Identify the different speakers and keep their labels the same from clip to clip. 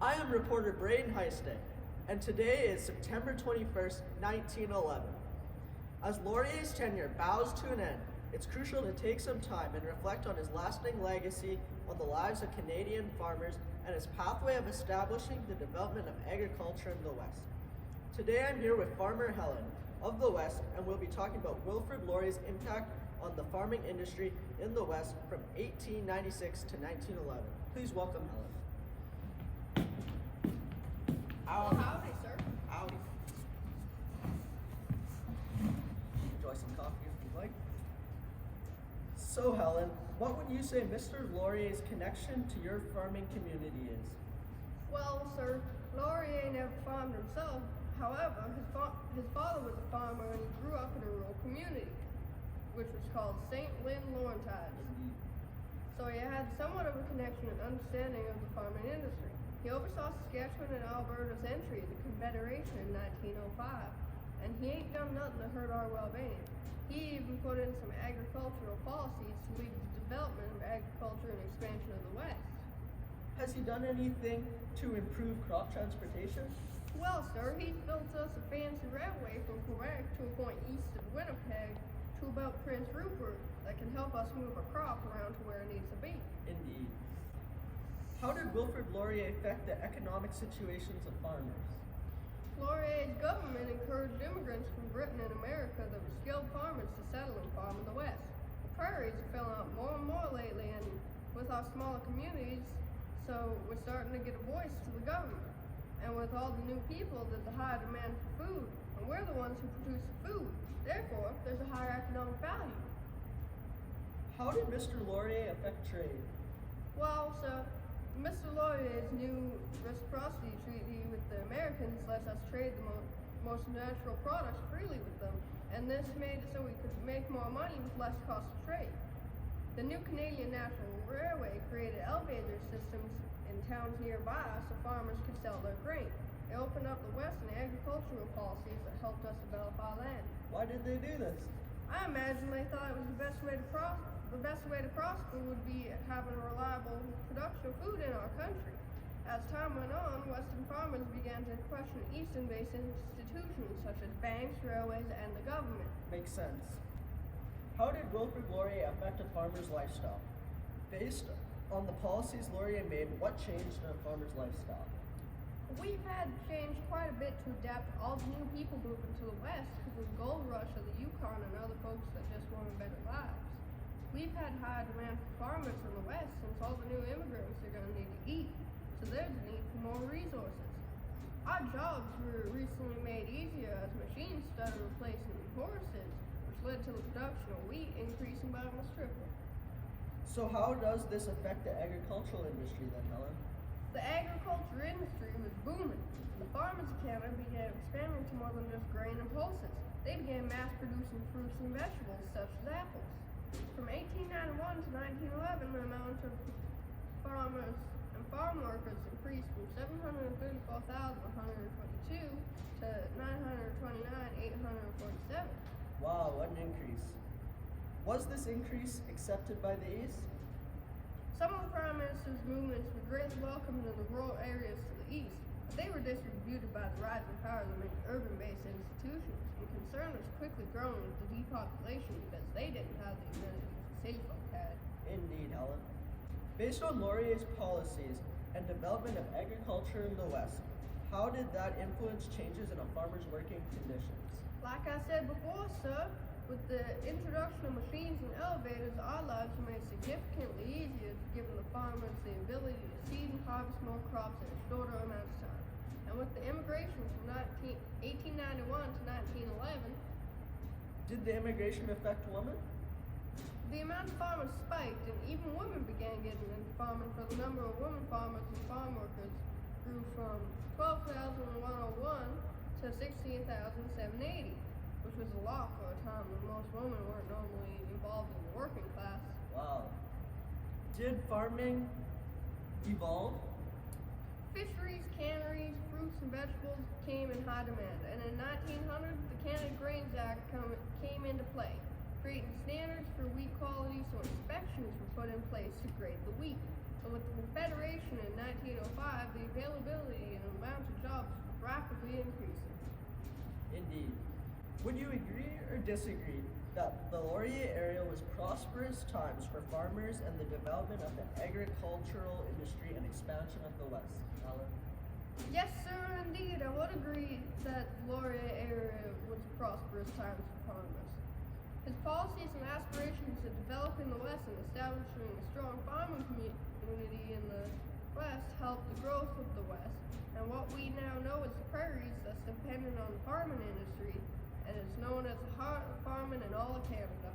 Speaker 1: I am reporter Braden Heiste, and today is September 21st, 1911. As Laurier's tenure bows to an end, it's crucial to take some time and reflect on his lasting legacy on the lives of Canadian farmers and his pathway of establishing the development of agriculture in the West. Today I'm here with farmer Helen of the West, and we'll be talking about Wilfrid Laurier's impact on the farming industry in the West from 1896 to 1911. Please welcome Helen.
Speaker 2: Well, howdy, sir.
Speaker 1: Howdy. Enjoy some coffee if you'd like. So Helen, what would you say Mr. Laurier's connection to your farming community is?
Speaker 2: Well, sir, Laurier never farmed himself. However, his father was a farmer and he grew up in a rural community, which was called St. Lin Laurentides. So he had somewhat of a connection and understanding of the farming industry. He oversaw Saskatchewan and Alberta's entry to the Confederation in 1905, and he ain't done nothing to hurt our well-being. He even put in some agricultural policies to lead to the development of agriculture and expansion of the West.
Speaker 1: Has he done anything to improve crop transportation?
Speaker 2: Well, sir, he's built us a fancy railway from Quebec to a point east of Winnipeg to about Prince Rupert that can help us move our crop around to where it needs to be.
Speaker 1: Indeed. How did Wilfrid Laurier affect the economic situations of farmers?
Speaker 2: Laurier's government encouraged immigrants from Britain and America that were skilled farmers to settle and farm in the West. The prairies are filling out more and more lately, and with our smaller communities, so we're starting to get a voice to the government. And with all the new people, there's a higher demand for food, and we're the ones who produce the food. Therefore, there's a higher economic value.
Speaker 1: How did Mr. Laurier affect trade?
Speaker 2: Well, so Mr. Laurier's new reciprocity treaty with the Americans lets us trade the most natural products freely with them, and this made it so we could make more money with less cost of trade. The new Canadian National Railway created elevator systems in towns nearby so farmers could sell their grain. It opened up the West and agricultural policies that helped us develop our land.
Speaker 1: Why did they do this?
Speaker 2: I imagine they thought it was the best way to prosper. The best way to prosper would be having a reliable production of food in our country. As time went on, Western farmers began to question Eastern-based institutions such as banks, railways, and the government.
Speaker 1: Makes sense. How did Wilfrid Laurier affect a farmer's lifestyle? Based on the policies Laurier made, what changed in a farmer's lifestyle?
Speaker 2: We've had to change quite a bit to adapt to all the new people moving to the West because of the gold rush of the Yukon and other folks that just wanted better lives. We've had high demand for farmers in the West since all the new immigrants are going to need to eat, so there's a need for more resources. Our jobs were recently made easier as machines started replacing horses, which led to the production of wheat increasing by almost triple.
Speaker 1: So how does this affect the agricultural industry then, Helen?
Speaker 2: The agriculture industry was booming. The farmers of Canada began expanding to more than just grain and pulses. They began mass-producing fruits and vegetables such as apples. From 1891 to 1911, the amount of farmers and farm workers increased from 734,122 to 929,847.
Speaker 1: Wow, what an increase. Was this increase accepted by the East?
Speaker 2: Some of the Prime Minister's movements were greatly welcomed in the rural areas to the east, but they were disrebuted by the rising power of the many urban-based institutions, and concern was quickly growing with the depopulation because they didn't have the amenities the city folk had.
Speaker 1: Indeed, Helen. Based on Laurier's policies and development of agriculture in the West, how did that influence changes in a farmer's working conditions?
Speaker 2: Like I said before, sir, with the introduction of machines and elevators, our lives were made significantly easier, giving the farmers the ability to seed and harvest more crops in a shorter amount of time. And with the immigration from 1891 to 1911,
Speaker 1: did the immigration affect women?
Speaker 2: the amount of farmers spiked, and even women began getting into farming, for the number of women farmers and farm workers grew from 12,101 to 16,780. Which was a lot for a time when most women weren't normally involved in the working class.
Speaker 1: Wow. Did farming evolve?
Speaker 2: Fisheries, canneries, fruits, and vegetables came in high demand, and in 1900, the Canada Grains Act came into play, creating standards for wheat quality so inspection protections were put in place to grade the wheat. And with the Confederation in 1905, the availability and amount of jobs was rapidly increasing.
Speaker 1: Indeed. Would you agree or disagree that the Laurier area was prosperous times for farmers and the development of the agricultural industry and expansion of the West? Alan?
Speaker 2: Yes, sir, indeed. I would agree that the Laurier area was prosperous times for farmers. His policies and aspirations of developing the West and establishing a strong farming community in the West helped the growth of the West, and what we now know as the prairies that's dependent on the farming industry and is known as the heart of farming in all of Canada.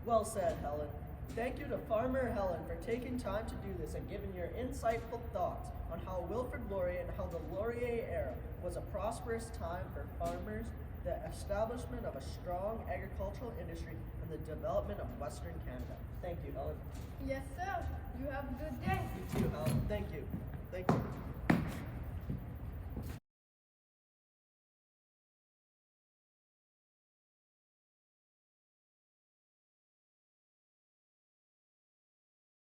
Speaker 1: Well said, Helen. Thank you to Farmer Helen for taking time to do this and giving your insightful thoughts on how Wilfrid Laurier and how the Laurier era was a prosperous time for farmers, the establishment of a strong agricultural industry, and the development of Western Canada. Thank you, Helen.
Speaker 2: Yes, sir. You have a good day.
Speaker 1: You too, Helen. Thank you.